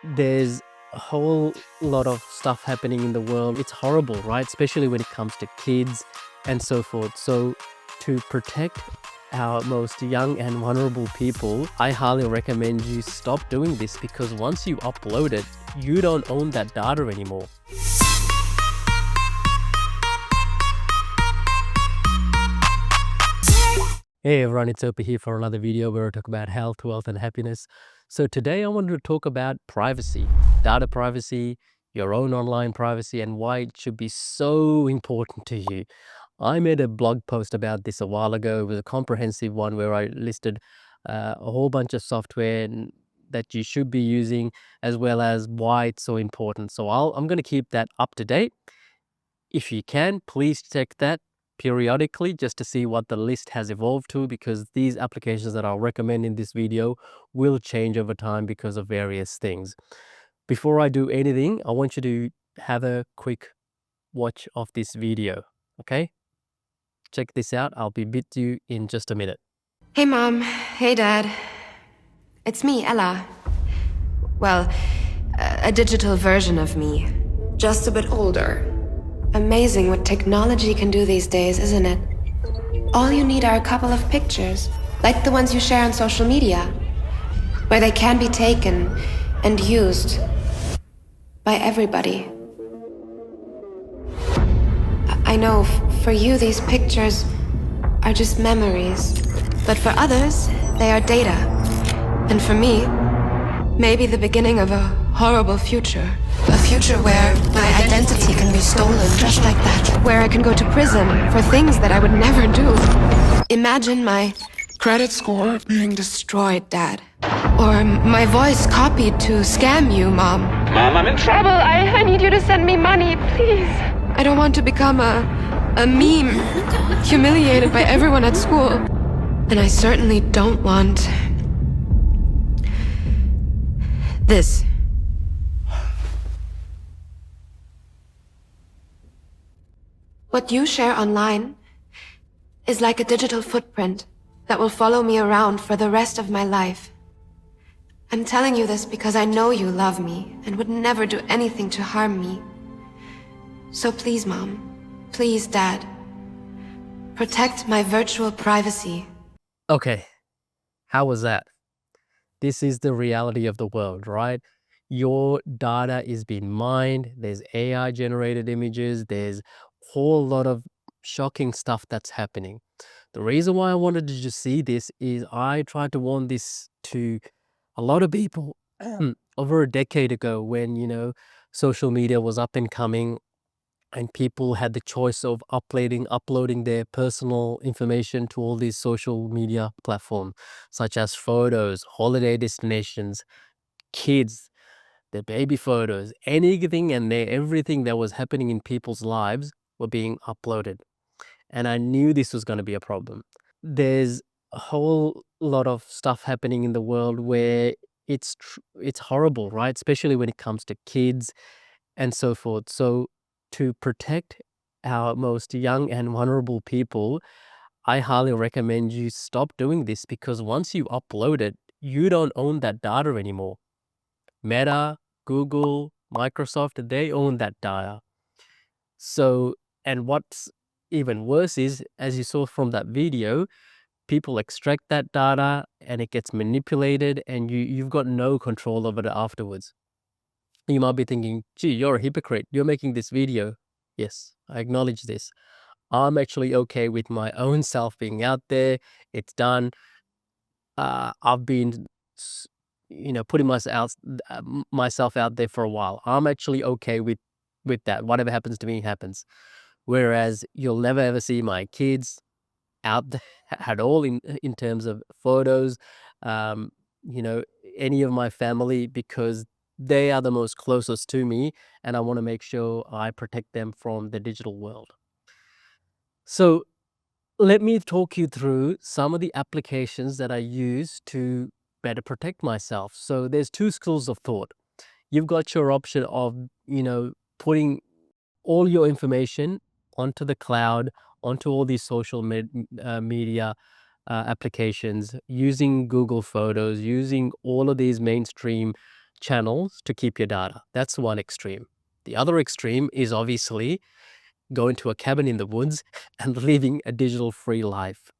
There's a whole lot of stuff happening in the world. It's horrible, right? Especially when it comes to kids and so forth. So to protect our most young and vulnerable people, I highly recommend you stop doing this, because once you upload it, you don't own that data anymore. Hey everyone, it's Opa here for another video where I talk about health, wealth, and happiness. So today I wanted to talk about privacy, data privacy, your own online privacy, and why it should be so important to you. I made a blog post about this a while ago. It was a comprehensive one where I listed a whole bunch of software that you should be using, as well as why it's so important. So I'm going to keep that up to date. If you can, please check that periodically just to see what the list has evolved to, because these applications that I'll recommend in this video will change over time because of various things. Before I do anything, I want you to have a quick watch of this video, okay? Check this out. I'll be with you in just a minute. Hey Mom, hey Dad. It's me, Ella. Well, a digital version of me. Just a bit older. Amazing what technology can do these days, isn't it? All you need are a couple of pictures, like the ones you share on social media, where they can be taken and used by everybody. I know, for you these pictures are just memories, but for others, they are data. And for me, maybe the beginning of a horrible future. A future where my identity can be stolen just like that. Where I can go to prison for things that I would never do. Imagine my credit score being destroyed, Dad. Or my voice copied to scam you, Mom. Mom, I'm in trouble. I need you to send me money, please. I don't want to become a meme, humiliated by everyone at school. And I certainly don't want this. What you share online is like a digital footprint that will follow me around for the rest of my life. I'm telling you this because I know you love me and would never do anything to harm me. So please, Mom, please, Dad, protect my virtual privacy. Okay, how was that? This is the reality of the world, right? Your data is being mined. There's AI generated images. There's a whole lot of shocking stuff that's happening. The reason why I wanted to just see this is I tried to warn this to a lot of people over a decade ago when, social media was up and coming and people had the choice of uploading their personal information to all these social media platforms, such as photos, holiday destinations, kids, their baby photos, anything and everything that was happening in people's lives were being uploaded. And I knew this was going to be a problem. There's a whole lot of stuff happening in the world where it's horrible, right? Especially when it comes to kids and so forth. So to protect our most young and vulnerable people, I highly recommend you stop doing this, because once you upload it, you don't own that data anymore. Meta, Google, Microsoft, they own that data. So, and what's even worse is, as you saw from that video, people extract that data and it gets manipulated and you've got no control over it afterwards. You might be thinking, gee, you're a hypocrite. You're making this video. Yes, I acknowledge this. I'm actually okay with my own self being out there. It's done. I've been, putting myself out there for a while. I'm actually okay with that. Whatever happens to me happens. Whereas you'll never ever see my kids out there at all in terms of photos, um, any of my family, because they are the most closest to me, and I want to make sure I protect them from the digital world. So let me talk you through some of the applications that I use to better protect myself. So there's two schools of thought. You've got your option of, putting all your information onto the cloud, onto all these social media applications, using Google Photos, using all of these mainstream channels to keep your data. That's one extreme. The other extreme is obviously going to a cabin in the woods and living a digital free life.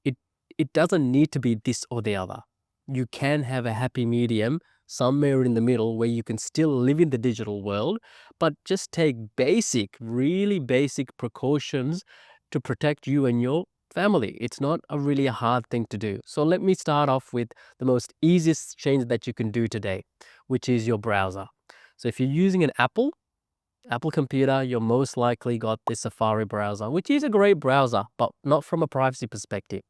It it doesn't need to be this or the other. You can have a happy medium somewhere in the middle where you can still live in the digital world, but just take basic, really basic precautions to protect you and your family. It's not a really hard thing to do. So let me start off with the most easiest change that you can do today, which is your browser. So if you're using an Apple computer, you're most likely got the Safari browser, which is a great browser, but not from a privacy perspective.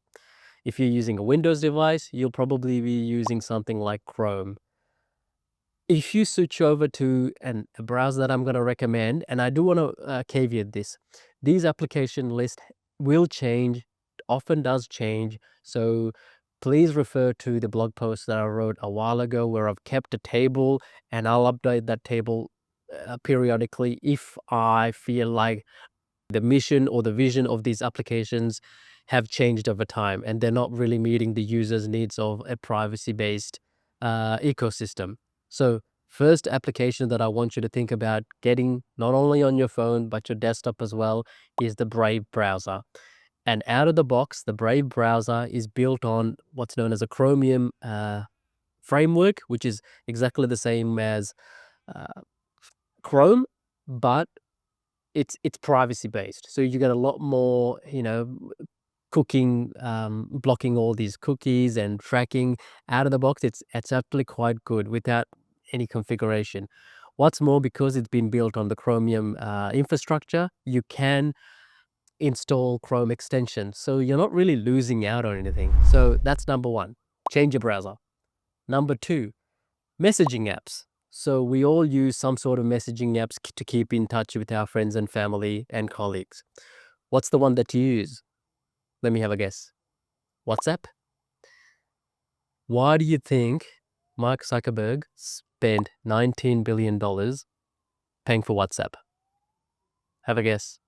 If you're using a Windows device, you'll probably be using something like Chrome. If you switch over to a browser that I'm going to recommend, and I do want to caveat this, these application lists will change, often does change. So please refer to the blog post that I wrote a while ago where I've kept a table and I'll update that table periodically if I feel like the mission or the vision of these applications have changed over time and they're not really meeting the user's needs of a privacy-based ecosystem. So first application that I want you to think about getting not only on your phone, but your desktop as well, is the Brave browser. And out of the box, the Brave browser is built on what's known as a Chromium framework, which is exactly the same as uh, Chrome, but it's privacy based. So you get a lot more, cooking, blocking all these cookies and tracking out of the box. It's actually quite good without any configuration. What's more, because it's been built on the Chromium infrastructure, you can install Chrome extensions. So you're not really losing out on anything. So that's number one. Change your browser. Number two, messaging apps. So we all use some sort of messaging apps to keep in touch with our friends and family and colleagues. What's the one that you use? Let me have a guess. WhatsApp? Why do you think Mark Zuckerberg spent $19 billion paying for WhatsApp? Have a guess.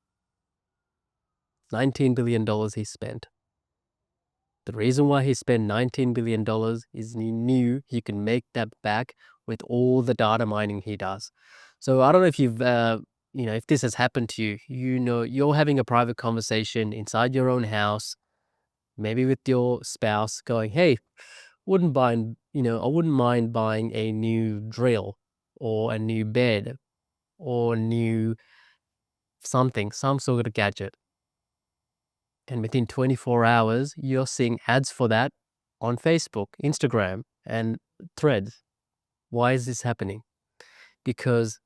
$19 billion he spent. The reason why he spent $19 billion is he knew he can make that back with all the data mining he does. So I don't know if you've, if this has happened to you, you're having a private conversation inside your own house, maybe with your spouse going, hey, I wouldn't mind buying a new drill or a new bed or new something, some sort of gadget. And within 24 hours, you're seeing ads for that on Facebook, Instagram, and Threads. Why is this happening? Because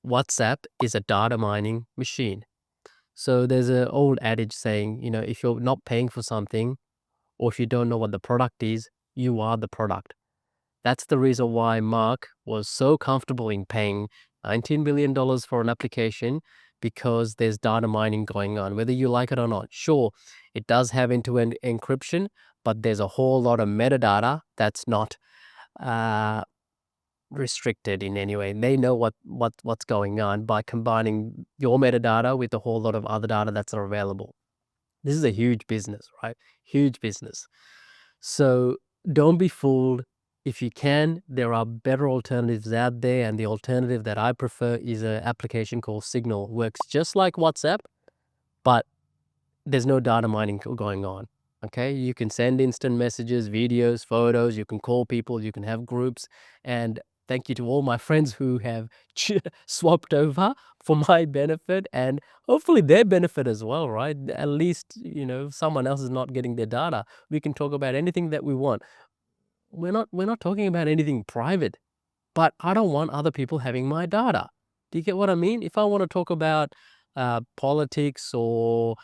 WhatsApp is a data mining machine. So there's an old adage saying, if you're not paying for something or if you don't know what the product is, you are the product. That's the reason why Mark was so comfortable in paying $19 billion for an application, because there's data mining going on, whether you like it or not. Sure, it does have end-to-end encryption, but there's a whole lot of metadata that's not restricted in any way. They know what's going on by combining your metadata with a whole lot of other data that's available. This is a huge business, right? Huge business. So don't be fooled. If you can, there are better alternatives out there. And the alternative that I prefer is an application called Signal. Works just like WhatsApp, but there's no data mining going on. Okay, you can send instant messages, videos, photos, you can call people, you can have groups. And thank you to all my friends who have swapped over for my benefit and hopefully their benefit as well, right? At least, someone else is not getting their data. We can talk about anything that we want. We're not talking about anything private, but I don't want other people having my data. Do you get what I mean? If I want to talk about politics or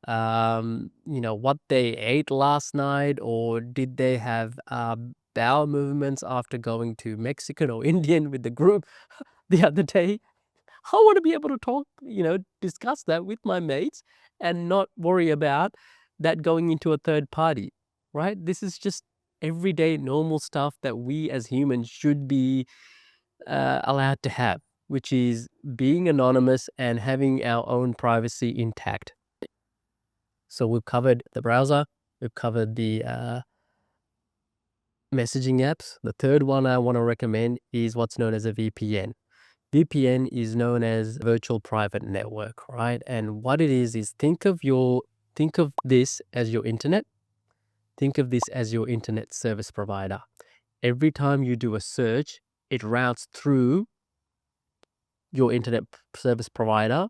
what they ate last night, or did they have bowel movements after going to Mexican or Indian with the group the other day, I want to be able to talk, discuss that with my mates and not worry about that going into a third party, right? This is just everyday normal stuff that we as humans should be allowed to have, which is being anonymous and having our own privacy intact. So we've covered the browser, we've covered the messaging apps. The third one I want to recommend is what's known as a VPN. VPN is known as virtual private network, right? And what it is think of this as your internet. Think of this as your internet service provider. Every time you do a search, it routes through your internet service provider,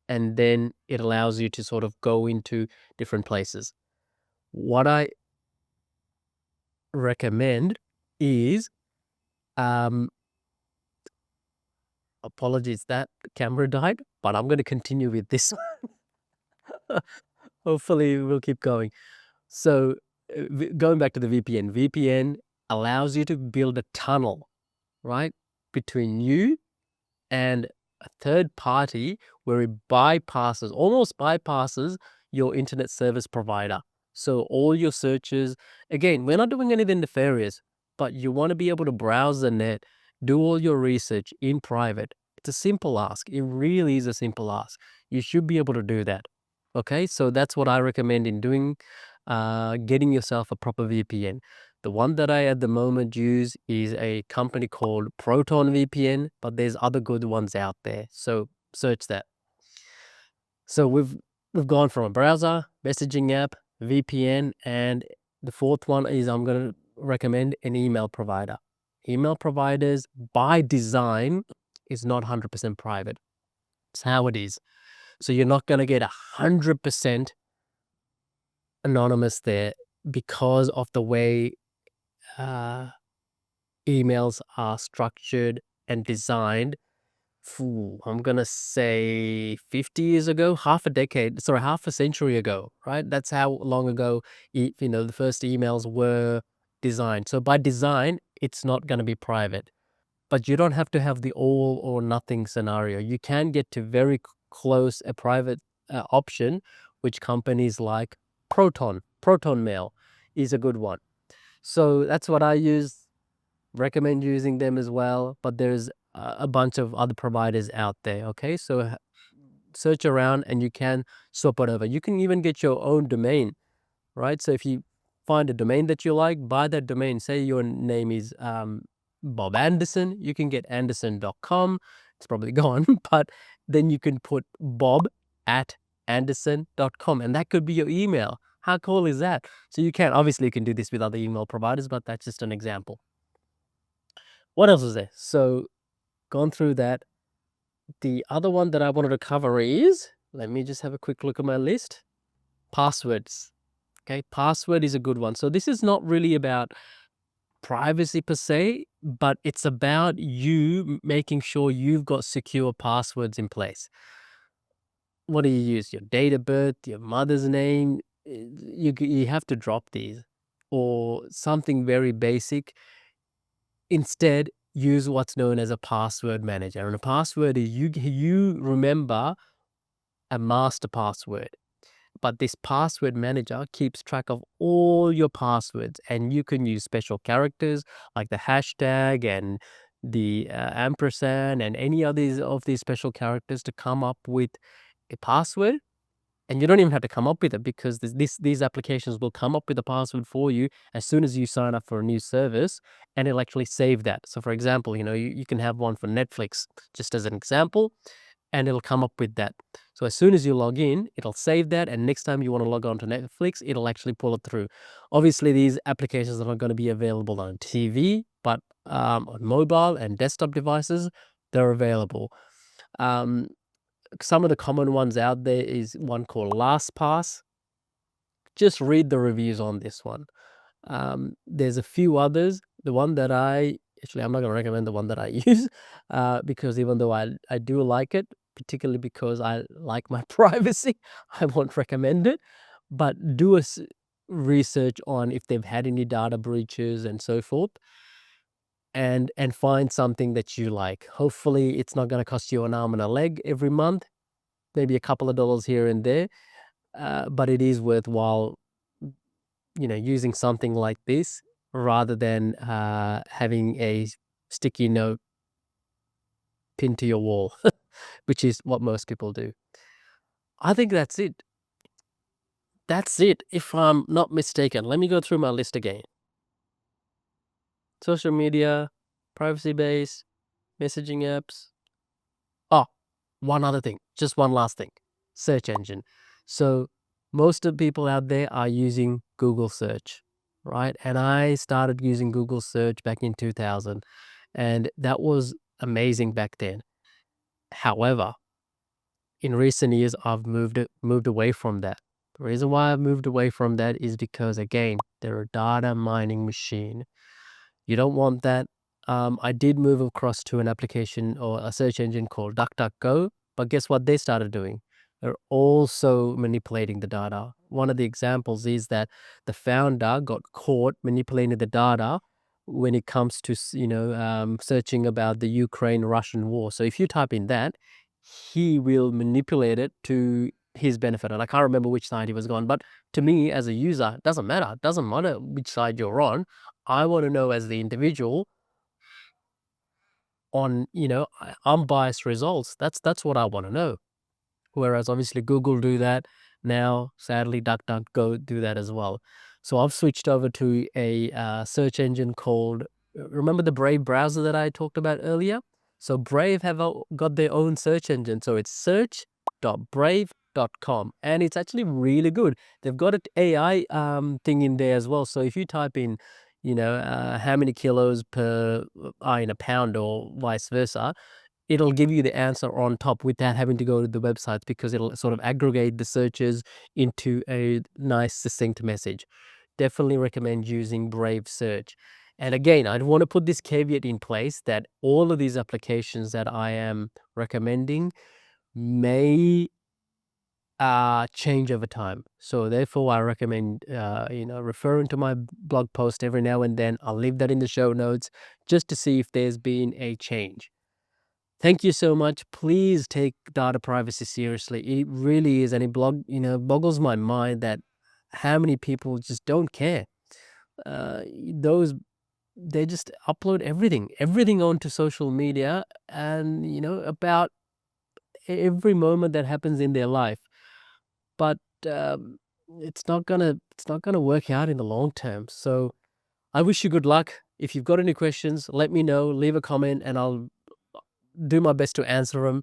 and then it allows you to sort of go into different places. What I recommend is, apologies that the camera died, but I'm going to continue with this. Hopefully we'll keep going. So going back to the VPN allows you to build a tunnel, right, between you and a third party, where it almost bypasses your internet service provider. So all your searches, again, we're not doing anything nefarious, but you want to be able to browse the net, do all your research in private. It's a simple ask. It really is a simple ask. You should be able to do that. Okay, so that's what I recommend in doing, getting yourself a proper VPN. The one that I at the moment use is a company called Proton VPN, but there's other good ones out there. So search that. So we've gone from a browser, messaging app, VPN, and the fourth one is I'm going to recommend an email provider. Email providers by design is not 100% private. It's how it is. So you're not going to get 100% anonymous there because of the way emails are structured and designed. I'm going to say 50 years ago, half a century ago, right? That's how long ago, the first emails were designed. So by design, it's not going to be private, but you don't have to have the all or nothing scenario. You can get to very close a private option, which companies like Proton Mail is a good one. So that's what I use. Recommend using them as well, but there's a bunch of other providers out there. Okay, so search around and you can swap it over. You can even get your own domain, right? So if you find a domain that you like, buy that domain. Say your name is Bob Anderson, you can get anderson.com. It's probably gone, but then you can put bob@anderson.com, and that could be your email. How cool is that? So you can do this with other email providers, but that's just an example. What else is there? So gone through that. The other one that I wanted to cover is, let me just have a quick look at my list. Passwords. Okay, password is a good one. So this is not really about privacy per se, but it's about you making sure you've got secure passwords in place. What do you use? Your date of birth, your mother's name. You have to drop these, or something very basic. Instead, use what's known as a password manager. And a password is you remember a master password, but this password manager keeps track of all your passwords, and you can use special characters like the hashtag and the ampersand and any others of these special characters to come up with a password. And you don't even have to come up with it, because these applications will come up with a password for you as soon as you sign up for a new service, and it'll actually save that. So for example, you can have one for Netflix, just as an example, and it'll come up with that. So as soon as you log in, it'll save that, and next time you want to log on to Netflix, it'll actually pull it through. Obviously, these applications are not going to be available on TV, but on mobile and desktop devices, they're available. Some of the common ones out there is one called LastPass. Just read the reviews on this one. There's a few others. The one that I'm not going to recommend the one that I use, because even though I do like it, particularly because I like my privacy, I won't recommend it. But do research on if they've had any data breaches and so forth, and find something that you like. Hopefully, it's not going to cost you an arm and a leg every month, maybe a couple of dollars here and there, but it is worthwhile, using something like this rather than having a sticky note pinned to your wall, which is what most people do. I think that's it. That's it, if I'm not mistaken. Let me go through my list again. social media, privacy-based, messaging apps. Oh, one other thing, just one last thing, search engine. So most of the people out there are using Google search, right? And I started using Google search back in 2000, and that was amazing back then. However, in recent years, I've moved away from that. The reason why I've moved away from that is because, again, they're a data mining machine. You don't want that. I did move across to an application or a search engine called DuckDuckGo, but guess what they started doing? They're also manipulating the data. One of the examples is that the founder got caught manipulating the data when it comes to searching about the Ukraine-Russian war. So if you type in that, he will manipulate it to his benefit. And I can't remember which side he was on, but to me as a user, it doesn't matter. It doesn't matter which side you're on. I want to know as the individual on, unbiased results. That's what I want to know. Whereas obviously Google do that now. Sadly, DuckDuckGo do that as well. So I've switched over to a search engine called. Remember the Brave browser that I talked about earlier? So Brave have got their own search engine. So it's search.brave.com, and it's actually really good. They've got an AI thing in there as well. So if you type in, how many kilos per are in a pound or vice versa, it'll give you the answer on top without having to go to the websites, because it'll sort of aggregate the searches into a nice succinct message. Definitely recommend using Brave Search. And again, I'd want to put this caveat in place that all of these applications that I am recommending may change over time. So therefore, I recommend, referring to my blog post every now and then. I'll leave that in the show notes just to see if there's been a change. Thank you so much. Please take data privacy seriously. It really is, and it boggles my mind that how many people just don't care. Those they just upload everything onto social media, and about every moment that happens in their life. But it's not gonna work out in the long term. So I wish you good luck. If you've got any questions, let me know. Leave a comment, and I'll do my best to answer them.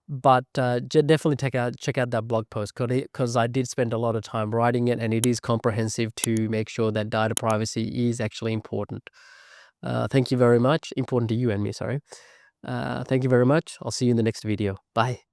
But definitely check out that blog post, because I did spend a lot of time writing it, and it is comprehensive to make sure that data privacy is actually important. Thank you very much. Important to you and me, sorry. Thank you very much. I'll see you in the next video. Bye.